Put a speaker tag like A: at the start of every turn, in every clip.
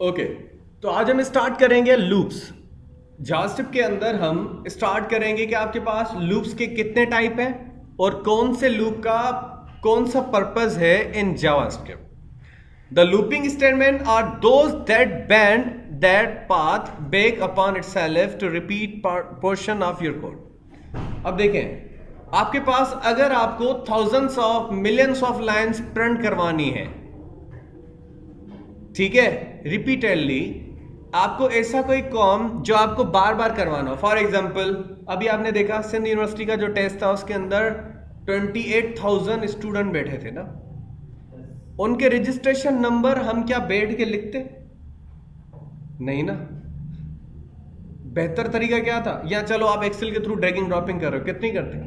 A: Okay, तो आज हम स्टार्ट करेंगे लूप्स। जावास्क्रिप्ट के अंदर हम स्टार्ट करेंगे कि आपके पास लूप्स के कितने टाइप हैं और कौन से लूप का कौन सा पर्पस है in JavaScript. The looping statement are those that band that path back upon itself to repeat portion of your code. अब देखें, आपके पास अगर आपको thousands of millions of lines print करवानी है, ठीक है, रिपीटेडली, आपको ऐसा कोई काम जो आपको बार बार करवाना हो। फॉर एग्जाम्पल, अभी आपने देखा सिंध यूनिवर्सिटी का जो टेस्ट था उसके अंदर 28,000 स्टूडेंट बैठे थे ना, उनके रजिस्ट्रेशन नंबर हम क्या बैठ के लिखते? नहीं ना। बेहतर तरीका क्या था? या चलो आप एक्सेल के थ्रू ड्रैगिंग ड्रॉपिंग कर रहे हो, कितनी करते?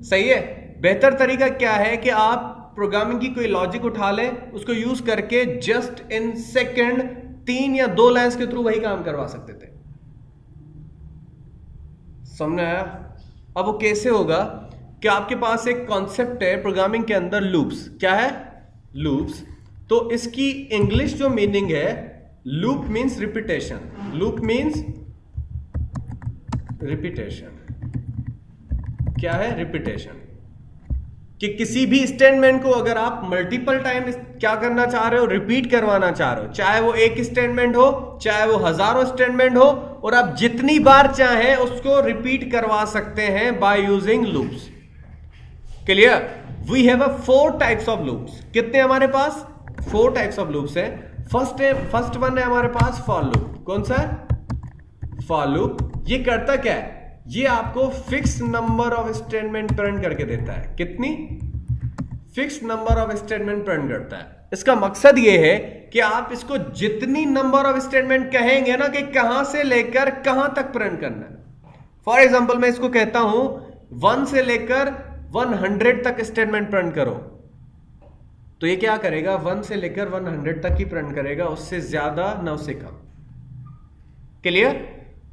A: सही है। बेहतर तरीका क्या है कि आप प्रोग्रामिंग की कोई लॉजिक उठा ले, उसको यूज करके जस्ट इन सेकंड 3 या 2 लाइंस के थ्रू वही काम करवा सकते थे। समझ आया? अब वो कैसे होगा कि आपके पास एक कॉन्सेप्ट है प्रोग्रामिंग के अंदर, लूप्स। क्या है? लूप्स। तो इसकी इंग्लिश जो मीनिंग है, loop means repetition. Loop means repetition. क्या है? रिपीटेशन। कि किसी भी स्टेटमेंट को अगर आप मल्टीपल टाइम क्या करना चाह रहे हो, रिपीट करवाना चाह रहे हो, चाहे वो एक स्टेटमेंट हो, चाहे वो हजारों स्टेटमेंट हो, और आप जितनी बार चाहें उसको रिपीट करवा सकते हैं by using loops. Clear? We have 4 types of loops. कितने हमारे पास? 4 टाइप्स ऑफ लूप्स है। फर्स्ट वन है हमारे पास फॉर लूप। कौन सा है? For loop. ये करता क्या है? ये आपको fix number of statement print करके देता है। कितनी? Fix number of statement print करता है। इसका मकसद ये है कि आप इसको जितनी नंबर ऑफ स्टेटमेंट कहेंगे ना कि कहां से लेकर कहां तक प्रिंट करना है। फॉर एग्जांपल, मैं इसको कहता हूं 1 से लेकर 100 तक स्टेटमेंट प्रिंट करो, तो ये क्या करेगा? 1 से लेकर 100 तक ही प्रिंट करेगा, उससे ज्यादा ना उससे कम। क्लियर?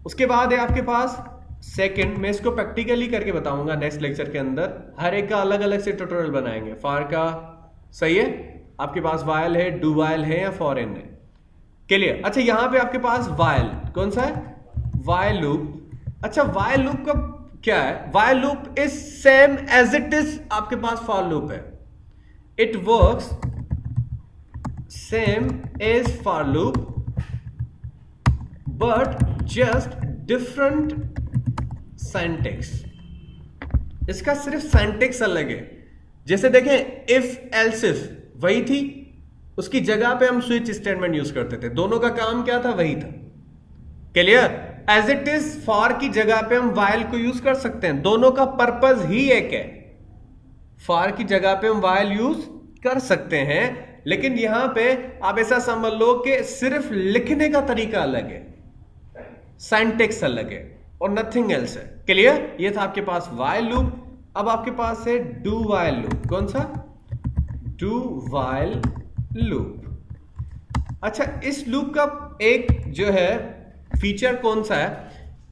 A: उसके बाद है आपके पास सेकंड। मैं इसको प्रैक्टिकली करके बताऊंगा नेक्स्ट लेक्चर के अंदर। हर एक का अलग अलग से ट्यूटोरियल बनाएंगे। फॉर का सही है, आपके पास वाइल है, डू वाइल है या फॉर इन है। क्लियर? अच्छा, यहां पे आपके पास वाइल। कौन सा है? While loop. अच्छा, वाइल लूप का क्या है? While loop is same as it is आपके पास फॉर लूप है। It works same as for loop but just different syntax. इसका सिर्फ सिंटैक्स अलग है। जैसे देखें, इफ एल्स इफ वही थी, उसकी जगह पे हम स्विच स्टेटमेंट यूज करते थे। दोनों का काम क्या था? वही था। Clear? As it is for की जगह पे हम वाइल को यूज कर सकते हैं। दोनों का पर्पस ही एक है। फॉर की जगह पे हम वाइल यूज कर सकते हैं, लेकिन यहां पे आप ऐसा समझ लो कि सिर्फ लिखने का तरीका अलग है, सिंटैक्स अलग है और नथिंग एल्स है। क्लियर? ये था आपके पास वाइल लूप। अब आपके पास है डू वाइल लूप। कौन सा? Do while loop. अच्छा, इस लूप का एक जो है फीचर कौन सा है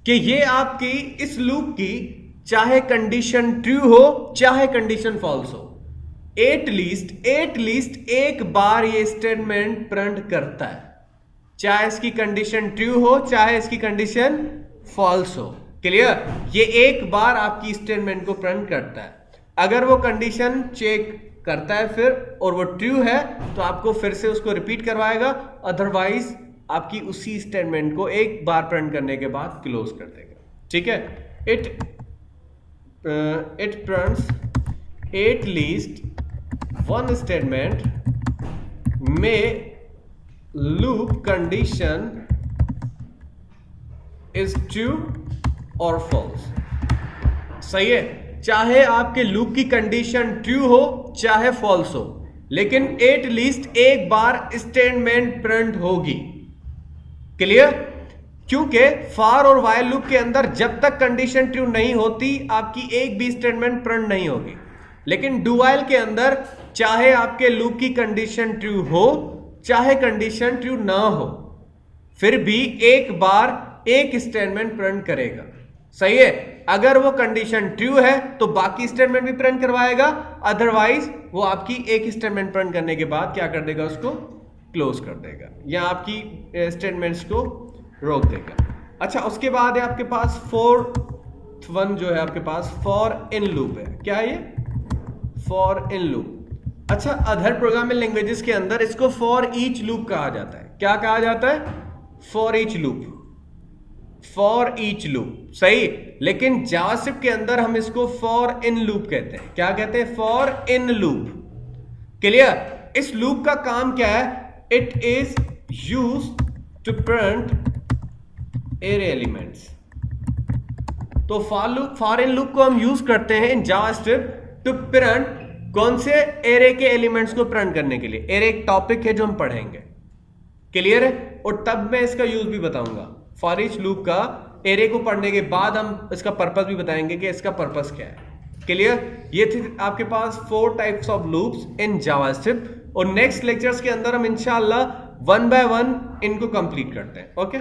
A: कि ये आपकी इस लूप की चाहे कंडीशन ट्रू हो चाहे कंडीशन फॉल्स हो, एटलीस्ट एक बार ये स्टेटमेंट प्रिंट करता है, चाहे इसकी कंडीशन ट्रू हो चाहे इसकी कंडीशन फॉल्स हो। क्लियर? ये एक बार आपकी स्टेटमेंट को प्रिंट करता है। अगर वो कंडीशन चेक करता है फिर और वो ट्रू है तो आपको फिर से उसको रिपीट करवाएगा, अदरवाइज आपकी उसी स्टेटमेंट को एक बार प्रिंट करने के बाद क्लोज कर देगा। ठीक है? It prints at least one statement में लूप कंडीशन इज ट्रू और फॉल्स। सही है? चाहे आपके लूप की कंडीशन ट्रू हो चाहे फॉल्स हो, लेकिन एटलीस्ट एक बार स्टेटमेंट प्रिंट होगी। क्लियर? क्योंकि फॉर और वाइल लूप के अंदर जब तक कंडीशन ट्रू नहीं होती आपकी एक भी स्टेटमेंट प्रिंट नहीं होगी, लेकिन डू वाइल के अंदर चाहे आपके लूप की कंडीशन ट्रू हो चाहे कंडीशन ट्रू ना हो, फिर भी एक बार एक स्टेटमेंट प्रिंट करेगा। सही है? अगर वो कंडीशन ट्रू है तो बाकी स्टेटमेंट भी प्रिंट करवाएगा, अदरवाइज वो आपकी एक स्टेटमेंट प्रिंट करने के बाद क्या कर देगा? उसको क्लोज कर देगा या आपकी स्टेटमेंट्स को रोक देगा। अच्छा, उसके बाद है आपके पास फोर्थ वन जो है आपके पास फॉर इन लूप है। क्या है ये? For in loop. अच्छा, अदर प्रोग्रामिंग लैंग्वेजेस के अंदर इसको फॉर ईच लूप कहा जाता है। क्या कहा जाता है? For each loop, for each loop, सही। लेकिन जावास्क्रिप्ट के अंदर हम इसको फॉर इन लूप कहते हैं। क्या कहते हैं? For in loop. क्लियर? इस लूप का काम क्या है? It is used to print array elements. तो फॉर इन लूप को हम यूज करते हैं इन जावास्क्रिप्ट टू प्रिंट कौन से? एरे के एलिमेंट्स को प्रिंट करने के लिए। एरे एक टॉपिक है जो हम पढ़ेंगे। क्लियर है? और तब मैं इसका यूज भी बताऊंगा। फॉर ईच लूप का एरे को पढ़ने के बाद हम इसका पर्पस भी बताएंगे कि इसका पर्पस क्या है। क्लियर? ये थी आपके पास 4 types of loops in JavaScript. और नेक्स्ट लेक्चर्स के अंदर हम इंशाल्लाह 1 by 1 इनको कंप्लीट करते हैं। ओके।